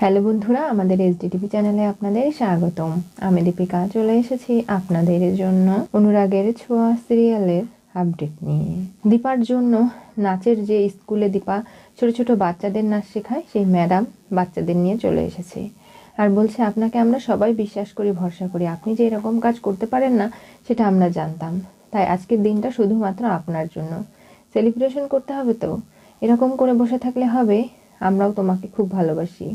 Hello বন্ধুরা, আমাদের SDTV চ্যানেলে আপনাদের স্বাগতম। আমি দীপিকা চলে এসেছি আপনাদের জন্য অনুরাগের ছোঁয়া সিরিয়ালের আপডেট নিয়ে। দীপার জন্য নাচের যে স্কুলে দীপা ছোট ছোট বাচ্চাদের নাচ শেখায়, সেই ম্যাডাম বাচ্চাদের নিয়ে চলে এসেছে আর বলছে, আপনাকে আমরা সবাই বিশ্বাস করি, ভরসা করি, আপনি যে এরকম কাজ করতে পারেন না সেটা আমরা জানতাম, তাই আজকের দিনটা শুধুমাত্র আপনার জন্য সেলিব্রেশন করতে হবে। তো এরকম করে বসে থাকলে হবে? আমরাও তোমাকে খুব ভালোবাসি,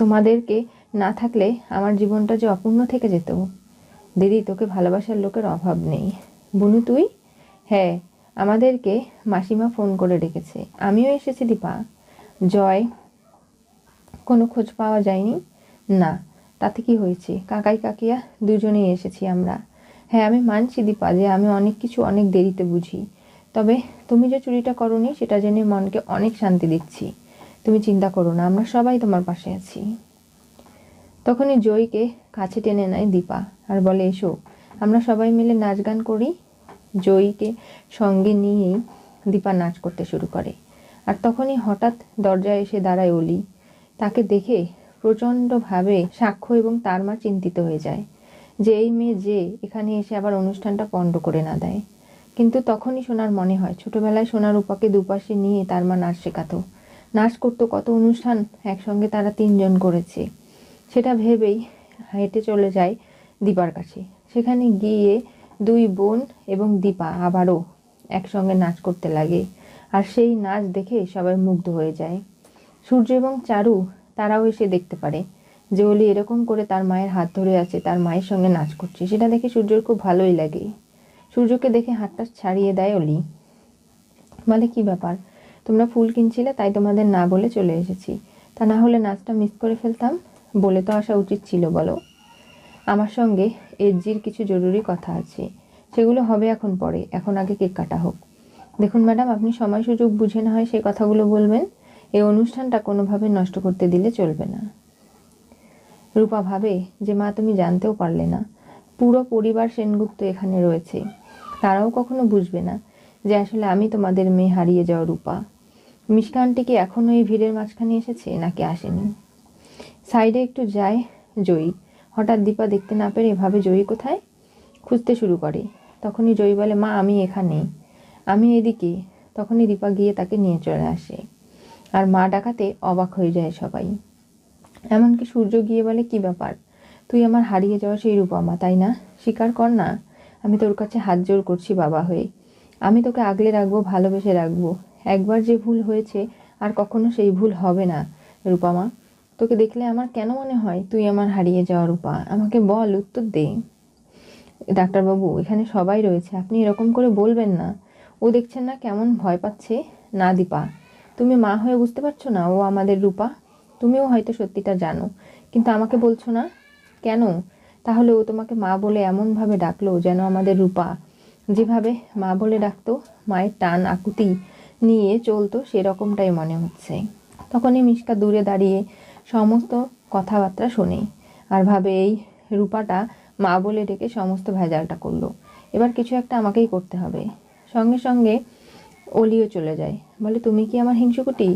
তোমাদেরকে না থাকলে আমার জীবনটা যে অপূর্ণ থেকে যেত। দিদি, তোকে ভালোবাসার লোকের অভাব নেই। বুনু তুই? হ্যাঁ, আমাদেরকে মাসিমা ফোন করে ডেকেছে, আমিও এসেছি দীপা। জয়, কোনো খোঁজ পাওয়া যায়নি? না, তাতে কি হয়েছে, কাকাই কাকিয়া দুজনেই এসেছি আমরা। হ্যাঁ, আমি মানছি দীপা যে আমি অনেক কিছু অনেক দেরিতে বুঝি, তবে তুমি যে চুরিটা করোনি সেটা জেনে মনকে অনেক শান্তি দিচ্ছি। তুমি চিন্তা করো না, আমরা সবাই তোমার পাশে আছি। তখনই জয়কে কাছে টেনে নেয় দীপা আর বলে, এসো আমরা সবাই মিলে নাচ গান করি। জয়কে সঙ্গে নিয়েই দীপা নাচ করতে শুরু করে। আর তখনই হঠাৎ দরজায় এসে দাঁড়ায় অলি। তাকে দেখে প্রচণ্ডভাবে সাক্ষ্য এবং তার মা চিন্তিত হয়ে যায় যে এই মেয়ে যে এখানে এসে আবার অনুষ্ঠানটা পণ্ড করে না দেয়। কিন্তু তখনই সোনার মনে হয়, ছোটবেলায় সোনার উপাকে দুপাশে নিয়ে তার মা নাচ শেখাতো, নাচ করতো, কত অনুষ্ঠান একসঙ্গে তারা তিনজন করেছে। সেটা ভেবেই হেঁটে চলে যায় দীপার কাছে। সেখানে গিয়ে দুই বোন এবং দীপা আবারও একসঙ্গে নাচ করতে লাগে। আর সেই নাচ দেখে সবাই মুগ্ধ হয়ে যায়। সূর্য এবং চারু তারাও এসে দেখতে পারে যে অলি এরকম করে তার মায়ের হাত ধরে আছে, তার মায়ের সঙ্গে নাচ করছে। সেটা দেখে সূর্যর খুব ভালোই লাগে। সূর্যকে দেখে হাতটা ছাড়িয়ে দেয় অলি, বলে, কি ব্যাপার, তোমরা ফুল কিনছিলে তাই তোমাদের না বলে চলে এসেছি, তা না হলে নাচটা মিস করে ফেলতাম। বলে তো আসা উচিত ছিল বলো। আমার সঙ্গে এসজির কিছু জরুরি কথা আছে, সেগুলো হবে এখন পরে, এখন আগে কেক কাটা হোক। দেখুন ম্যাডাম, আপনি সময় সুযোগ বুঝে না হয় সেই কথাগুলো বলবেন, এই অনুষ্ঠানটা কোনোভাবে নষ্ট করতে দিলে চলবে না। রূপা ভাবে যে, মা তুমি জানতেও পারলে না, পুরো পরিবার সেনগুপ্ত এখানে রয়েছে, তারাও কখনো বুঝবে না যে আসলে আমি তোমাদের মেয়ে হারিয়ে যাওয়া রূপা। মিষ্কা আন্টি কি এখনো এই ভিড়ের মাঝখানে এসেছে নাকি আসেনি? সাইডে একটু যায় জয়ী। হঠাৎ দীপা দেখতে না পেরে ভাবে জয়ী কোথায়, খুঁজতে শুরু করে। তখনই জয়ী বলে, মা আমি এখানে, আমি এদিকে। তখনই দীপা গিয়ে তাকে নিয়ে চলে আসে। আর মা ডাকাতে অবাক হয়ে যায় সবাই। এমনকি সূর্য গিয়ে বলে, কি ব্যাপার, তুই আমার হারিয়ে যাওয়া সেই রূপা মা, তাই না? স্বীকার কর না, আমি তোর কাছে হাত জোড় করছি বাবা হয়ে, আমি তোকে আগলে রাখবো, ভালোবেসে রাখবো। একবার যে ভুল হয়েছে আর কখনো সেই ভুল হবে না রূপা মা। তোকে দেখলে আমার কেন মনে হয় তুই আমার হারিয়ে যাওয়া রূপা, আমাকে বল, উত্তর দে। ডাক্তারবাবু, এখানে সবাই রয়েছে, আপনি এরকম করে বলবেন না। ও দেখছেন না কেমন ভয় পাচ্ছে। না দীপা, তুমি মা হয়ে বুঝতে পারছো না ও আমাদের রূপা? তুমিও হয়তো সত্যিটা জানো, কিন্তু আমাকে বলছো না কেন? তাহলে ও তোমাকে মা বলে এমনভাবে ডাকলো যেন আমাদের রূপা যেভাবে মা বলে ডাকতো, মায়ের টান আকুতি নিয়ে চলতো, সেরকমটাই মনে হচ্ছে। তখনই মিষ্কা দূরে দাঁড়িয়ে সমস্ত কথাবার্তা শোনে আর ভাবে, এই রূপাটা মা বলে ডেকে সমস্ত ভেজালটা করলো, এবার কিছু একটা আমাকেই করতে হবে। সঙ্গে সঙ্গে অলিও চলে যায়, বলে, তুমি কি আমার হিংসুকুটি,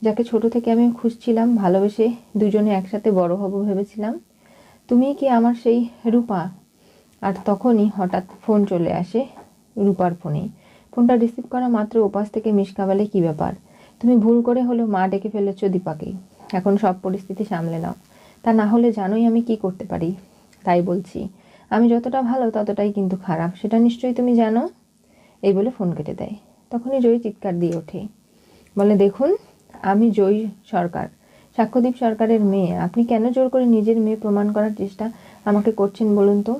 যাকে ছোট থেকে আমি খুঁজছিলাম, ভালোবেসে দুজনে একসাথে বড় হব ভেবেছিলাম? তুমি কি আমার সেই রূপা? আর তখনই হঠাৎ ফোন চলে আসে রূপার ফোনে। ফোনটা রিসিভ করা মাত্র ওপাশ থেকে মিষ্কা বলে, কি ব্যাপার, তুমি ভুল করে হলো মা ডেকে ফেলেছো দীপাকে, এখন সব পরিস্থিতি সামলে নাও, তা না হলে জানোই আমি কি করতে পারি। তাই বলছি, আমি যতটা ভালো ততটাই কিন্তু খারাপ, সেটা নিশ্চয়ই তুমি জানো। এই বলে ফোন কেটে দেয়। তখনই জয়ী চিৎকার দিয়ে ওঠে, বলে, দেখুন, আমি জয়ী সরকার, সাক্ষ্যদীপ সরকারের মেয়ে, আপনি কেন জোর করে নিজের মেয়ে প্রমাণ করার চেষ্টা আমাকে করছেন বলুন তো?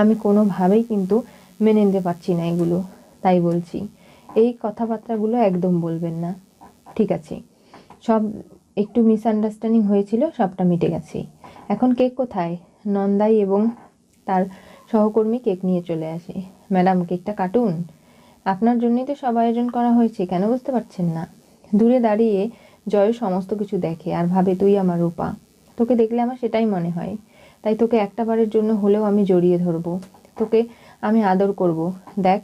আমি কোনোভাবেই কিন্তু মেনে নিতে পারছি না এগুলো, তাই বলছি এই কথাবার্তাগুলো একদম বলবেন না। ঠিক আছে, সব একটু মিসআন্ডারস্ট্যান্ডিং হয়েছিল, সবটা মিটে গেছে। এখন কেক কোথায়? নন্দাই এবং তার সহকর্মী কেক নিয়ে চলে আসে। ম্যাডাম, কেকটা কাটুন, আপনার জন্যই তো সব আয়োজন করা হয়েছে, কেন বুঝতে পারছেন না? দূরে দাঁড়িয়ে জয় সমস্ত কিছু দেখে আর ভাবে, তুই আমার রূপা, তোকে দেখলে আমার সেটাই মনে হয়, তাই তোকে একটা বারের জন্য হলেও আমি জড়িয়ে ধরবো, তোকে আমি আদর করব। দেখ,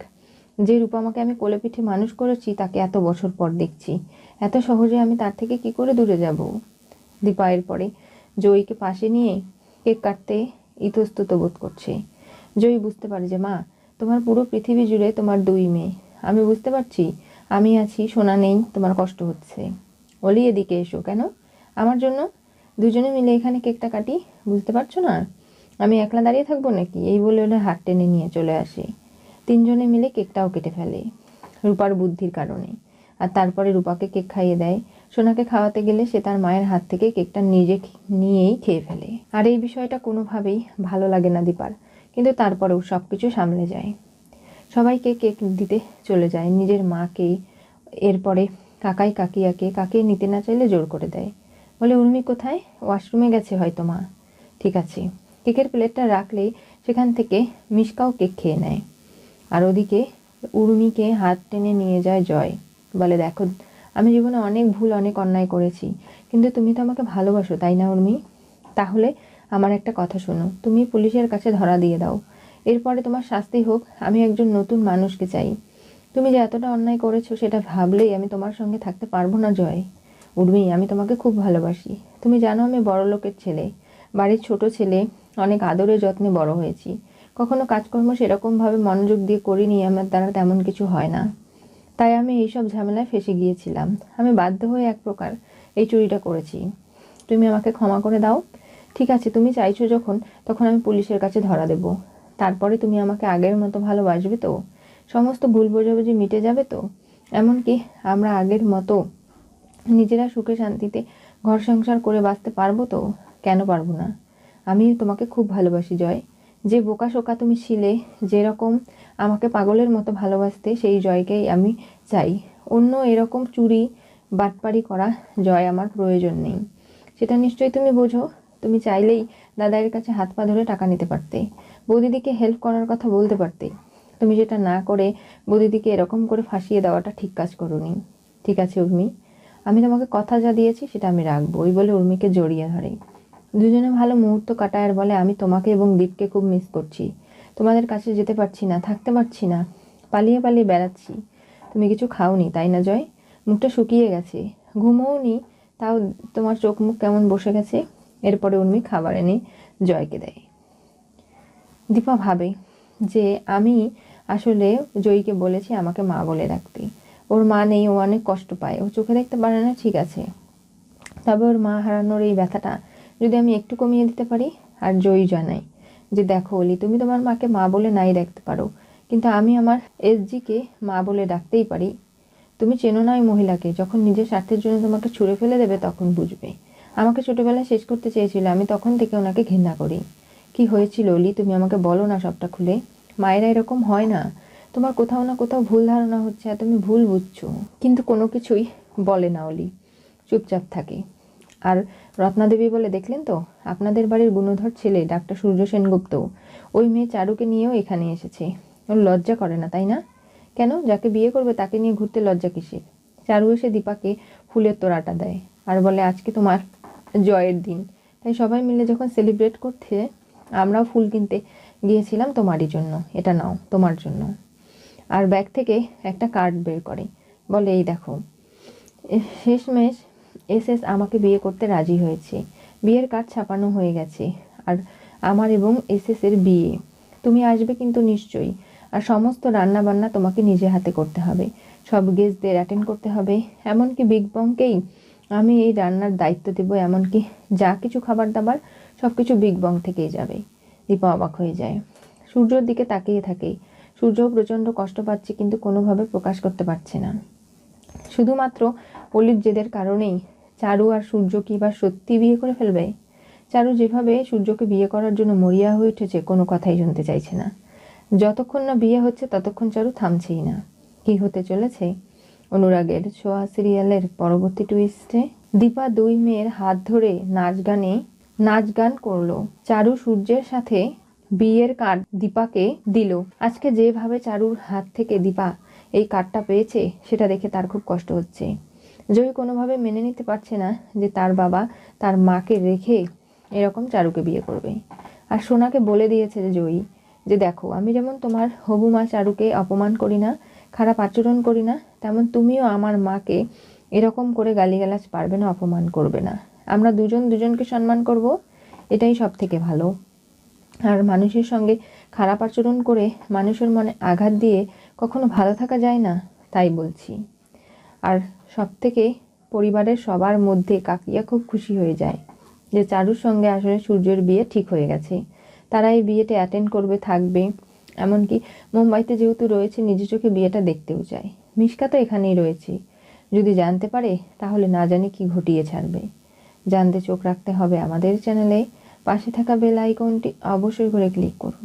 যে রূপা আমাকে আমি কোলে পিঠে মানুষ করেছি তাকে এত বছর পর দেখছি, এত সহজে আমি তার থেকে কি করে দূরে যাব? দীপা এরপরে জয়ীকে পাশে নিয়ে কেক কাটতে ইতস্তত বোধ করছে। জয়ী বুঝতে পারে যে মা, তোমার পুরো পৃথিবী জুড়ে তোমার 2 মেয়ে, আমি বুঝতে পারছি আমি আছি, সোনা নেই, তোমার কষ্ট হচ্ছে। অলি এদিকে এসো। কেন? আমার জন্য? দুজনে মিলে এখানে কেকটা কাটি, বুঝতে পারছো না? আমি একলা দাঁড়িয়ে থাকবো নাকি? এই বলে ওরা হাত টেনে নিয়ে চলে আসে। 3 জনে মিলে কেকটাও কেটে ফেলে রূপার বুদ্ধির কারণে। আর তারপরে রূপাকে কেক খাইয়ে দেয়। সোনাকে খাওয়াতে গেলে সে তার মায়ের হাত থেকে কেকটা নিজে নিয়েই খেয়ে ফেলে। আর এই বিষয়টা কোনোভাবেই ভালো লাগে না দীপার, কিন্তু তারপরেও সবকিছু সামলে যায়। সবাইকে কেক দিতে চলে যায়, নিজের মাকে, এরপরে কাকাই কাকিয়াকে। কাকি নিতে না চাইলে জোর করে দেয়, বলে উর্মি কোথায়? ওয়াশরুমে গেছে হয়তো মা। ঠিক আছে। কেকের প্লেটটা রাখলেই সেখান থেকে মিশকাও কেক খেয়ে নেয়। আর ওদিকে উর্মিকে হাত টেনে নিয়ে যায় জয়, বলে দেখো, আমি জীবনে অনেক ভুল, অনেক অন্যায় করেছি, কিন্তু তুমি তো আমাকে ভালোবাসো, তাই না উর্মি? তাহলে আমার একটা কথা শোনো, তুমি পুলিশের কাছে ধরা দিয়ে দাও, এরপরে তোমার শাস্তি হোক। আমি একজন নতুন মানুষকে চাই। তুমি যে এতটা অন্যায় করেছো সেটা ভাবলেই আমি তোমার সঙ্গে থাকতে পারবো না জয়। উর্মি, আমি তোমাকে খুব ভালোবাসি। তুমি জানো আমি বড়লোকের ছেলে, বাড়ির ছোট ছেলে, অনেক আদরে যত্নে বড় হয়েছি। কখনো কাজকর্ম সেরকমভাবে মনোযোগ দিয়ে করিনি, আমার দ্বারা তেমন কিছু হয় না, তাই আমি এইসব ঝামেলায় ফেসে গিয়েছিলাম। আমি বাধ্য হয়ে এক প্রকার এই চুরিটা করেছি। তুমি আমাকে ক্ষমা করে দাও। ঠিক আছে, তুমি চাইছো যখন, তখন আমি পুলিশের কাছে ধরা দেব। তারপরে তুমি আমাকে আগের মতো ভালোবাসবে তো? সমস্ত ভুল বোঝাবুঝি মিটে যাবে তো? এমনকি আমরা আগের মতো নিজেরা সুখে শান্তিতে ঘর সংসার করে বাঁচতে পারবো তো? কেন পারবো না? আমি তোমাকে খুব ভালোবাসি জয়। যে বোকা শোকা তুমি ছিলে, যেরকম আমাকে পাগলের মতো ভালোবাসতে, সেই জয়কেই আমি চাই। অন্য এরকম চুরি বাটপারি করা জয় আমার প্রয়োজন নেই। সেটা নিশ্চয়ই তুমি বোঝো। তুমি চাইলেই দাদাইয়ের কাছে হাত পা ধরে টাকা নিতে পারতে, বৌদিদিকে হেল্প করার কথা বলতে পারতে। তুমি সেটা না করে বৌদিদিকে এরকম করে ফাঁসিয়ে দেওয়াটা ঠিক কাজ করোনি। ঠিক আছে উর্মি, আমি তোমাকে কথা যা দিয়েছি সেটা আমি রাখবো। ওই বলে উর্মিকে জড়িয়ে ধরে। দুজনে ভালো মুহূর্ত কাটায় আর বলে, আমি তোমাকে এবং দীপকে খুব মিস করছি। তোমাদের কাছে যেতে পারছি না, থাকতে পারছি না, পালিয়ে পালিয়ে বেড়াচ্ছি। তুমি কিছু খাওনি তাই না জয়? মুখটা শুকিয়ে গেছে, ঘুমোওনি, তাও তোমার চোখ মুখ কেমন বসে গেছে। এরপরে উর্মি খাবার এনে জয়কে দেয়। দীপা ভাবে যে আমি আসলে জয়ীকে বলেছি আমাকে মা বলে ডাকতে। ওর মা নেই, ও অনেক কষ্ট পায়, ও চোখে দেখতে পারে না, ঠিক আছে, তবে ওর মা হারানোর এই ব্যথাটা যদি আমি একটু কমিয়ে দিতে পারি। আর জয়ী জানাই যে দেখো অলি, তুমি তোমার মাকে মা বলে নাই ডাকতে পারো, কিন্তু আমি আমার এসজিকে মা বলে ডাকতেই পারি। তুমি চেনো না ওই মহিলাকে, যখন নিজের স্বার্থের জন্য তোমাকে ছুঁড়ে ফেলে দেবে তখন বুঝবে। আমাকে ছোটবেলায় শেষ করতে চেয়েছিল, আমি তখন থেকে ওনাকে ঘৃণা করি। কি হয়েছিল অলি, তুমি আমাকে বলো না সবটা খুলে। মায়েরা এরকম হয় না, তোমার কোথাও না কোথাও ভুল ধারণা হচ্ছে আর তুমি ভুল বুঝছো, কিন্তু কোনো কিছুই বলে না অলি, চুপচাপ থাকে। আর রত্নাদেবী বলে, দেখলেন তো, আপনাদের বাড়ির গুণধর ছেলে ডাক্তার সূর্য সেনগুপ্ত ওই মেয়ে চারুকে নিয়েও এখানে এসেছে। ওর লজ্জা করে না তাই না? কেন? যাকে বিয়ে করবে তাকে নিয়ে ঘুরতে লজ্জা কিসের? চারু এসে দীপাকে ফুলের তোড়াটা দেয় আর বলে, আজকে তোমার জয়ের দিন, তাই সবাই মিলে যখন সেলিব্রেট করতে আমরাও ফুল কিনতে গিয়েছিলাম তোমারই জন্য, এটা নাও তোমার জন্য। আর ব্যাগ থেকে একটা কার্ড বের করে, বলে এই দেখো, শেষমেশ এসএস আমাকে বিয়ে করতে রাজি হয়েছে, বিয়ের কার্ড ছাপানো হয়ে গেছে, আর আমার এবং এসএস এর বিয়ে। তুমি আসবে কিন্তু নিশ্চয়ই, আর সমস্ত রান্না বান্না তোমাকে নিজে হাতে করতে হবে, সব গেস্টদের অ্যাটেন্ড করতে হবে, এমনকি বিগ বংকেই আমি এই রান্নার দায়িত্ব দেবো, এমনকি যা কিছু খাবার দাবার সব কিছু বিগ বং থেকেই যাবে। দীপা অবাক হয়ে যায়, সূর্যর দিকে তাকিয়ে থাকে। সূর্যও প্রচণ্ড কষ্ট পাচ্ছে, কিন্তু কোনোভাবে প্রকাশ করতে পারছে না। শুধুমাত্র অলির জেদের কারণেই চারু আর সূর্য কি এবার সত্যি বিয়ে করে ফেলবে? চারু যেভাবে সূর্যকে বিয়ে করার জন্য মরিয়া হয়ে উঠেছে, কোনো কথাই শুনতে চাইছে না। যতক্ষণ না বিয়ে হচ্ছে ততক্ষণ চারু থামছেই না। কি হতে চলেছে অনুরাগের ছোঁয়া সিরিয়ালের পরবর্তী টুইস্টে? দীপা 2 মেয়ের হাত ধরে নাচ গান করলো। চারু সূর্যের সাথে বিয়ের কার্ড দীপাকে দিল। আজকে যেভাবে চারুর হাত থেকে দীপা এই কার্ডটা পেয়েছে সেটা দেখে তার খুব কষ্ট হচ্ছে। জয়ী কোনোভাবে মেনে নিতে পারছে না যে তার বাবা তার মাকে রেখে এরকম চারুকে বিয়ে করবে। আর সোনাকে বলে দিয়েছে যে জয়ী, যে দেখো, আমি যেমন তোমার হবু মা চারুকে অপমান করি না, খারাপ আচরণ করি না, তেমন তুমিও আমার মাকে এরকম করে গালিগালাজ পারবে না, অপমান করবে না। আমরা দুজন দুজনকে সম্মান করব, এটাই সব থেকে ভালো। আর মানুষের সঙ্গে খারাপ আচরণ করে মানুষের মনে আঘাত দিয়ে কখনো ভালো থাকা যায় না, তাই বলছি। আর সব থেকে পরিবারের সবার মধ্যে কাকিয়া খুব খুশি হয়ে যায় যে চারুর সঙ্গে আসলে সূর্যের বিয়ে ঠিক হয়ে গেছে। তারা এই বিয়েটা অ্যাটেন্ড করবে, থাকবে, এমনকি মুম্বাইতে যেহেতু রয়েছে নিজে চোখে বিয়েটা দেখতেও চায়। মিশকা তো এখানেই রয়েছে, যদি জানতে পারে তাহলে না জানি কি ঘটিয়ে ছাড়বে। জানতে চোখ রাখতে হবে আমাদের চ্যানেলে। পাশে থাকা বেল আইকনটি অবশ্যই করে ক্লিক করুন।